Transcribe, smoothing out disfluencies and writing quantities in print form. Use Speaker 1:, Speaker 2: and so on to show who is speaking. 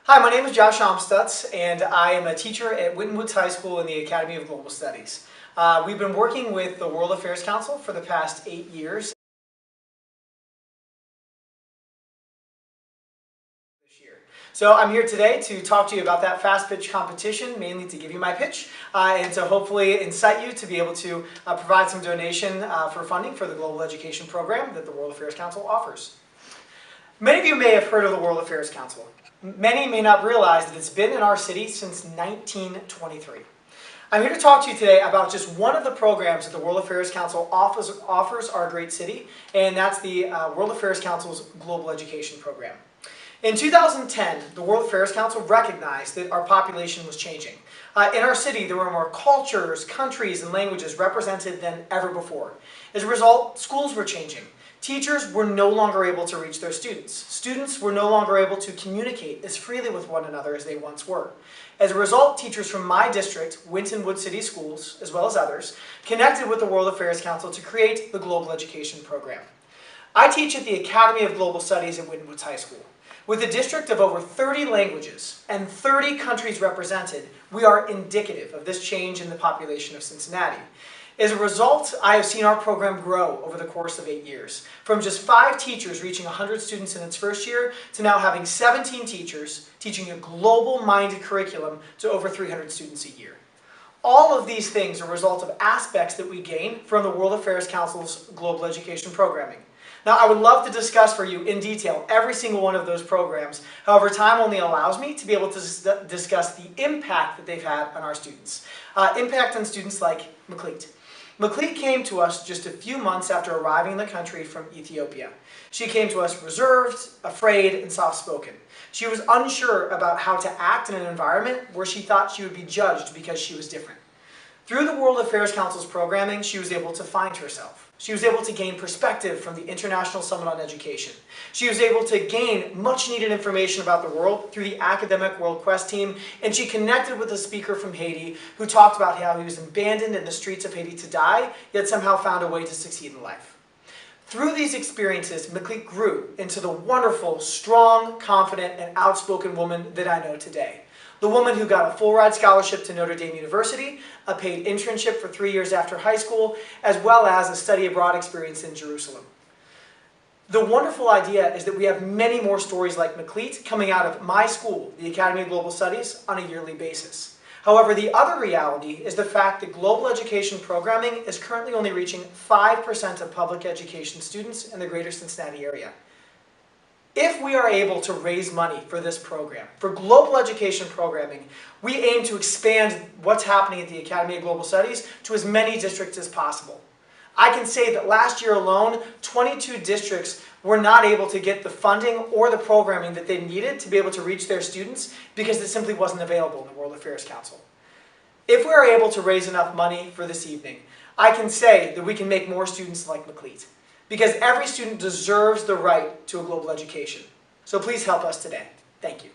Speaker 1: Hi, my name is Josh Amstutz, and I am a teacher at Winton Woods High School in the Academy of Global Studies. We've been working with the World Affairs Council for the past 8 years. So I'm here today to talk to you about that fast pitch competition, mainly to give you my pitch and to hopefully incite you to be able to provide some donation for funding for the Global Education Program that the World Affairs Council offers. Many of you may have heard of the World Affairs Council. Many may not realize that it's been in our city since 1923. I'm here to talk to you today about just one of the programs that the World Affairs Council offers our great city, and that's the World Affairs Council's Global Education Program. In 2010, the World Affairs Council recognized that our population was changing. In our city, there were more cultures, countries, and languages represented than ever before. As a result, schools were changing. Teachers were no longer able to reach their students. Students were no longer able to communicate as freely with one another as they once were. As a result, teachers from my district, Winton Woods City Schools, as well as others, connected with the World Affairs Council to create the Global Education Program. I teach at the Academy of Global Studies at Winton Woods High School. With a district of over 30 languages and 30 countries represented, we are indicative of this change in the population of Cincinnati. As a result, I have seen our program grow over the course of 8 years, from just 5 teachers reaching 100 students in its first year to now having 17 teachers teaching a global-minded curriculum to over 300 students a year. All of these things are a result of aspects that we gain from the World Affairs Council's Global Education Programming. Now, I would love to discuss for you in detail every single one of those programs. However, time only allows me to be able to discuss the impact that they've had on our students. Impact on students like McLeet. McLeet came to us just a few months after arriving in the country from Ethiopia. She came to us reserved, afraid, and soft-spoken. She was unsure about how to act in an environment where she thought she would be judged because she was different. Through the World Affairs Council's programming, she was able to find herself. She was able to gain perspective from the International Summit on Education. She was able to gain much needed information about the world through the Academic World Quest team, and she connected with a speaker from Haiti who talked about how he was abandoned in the streets of Haiti to die, yet somehow found a way to succeed in life. Through these experiences, McLeet grew into the wonderful, strong, confident, and outspoken woman that I know today. The woman who got a full-ride scholarship to Notre Dame University, a paid internship for 3 years after high school, as well as a study abroad experience in Jerusalem. The wonderful idea is that we have many more stories like McLeet coming out of my school, the Academy of Global Studies, on a yearly basis. However, the other reality is the fact that global education programming is currently only reaching 5% of public education students in the greater Cincinnati area. If we are able to raise money for this program, for global education programming, we aim to expand what's happening at the Academy of Global Studies to as many districts as possible. I can say that last year alone, 22 districts were not able to get the funding or the programming that they needed to be able to reach their students because it simply wasn't available in the World Affairs Council. If we are able to raise enough money for this evening, I can say that we can make more students like McLeet. Because every student deserves the right to a global education. So please help us today. Thank you.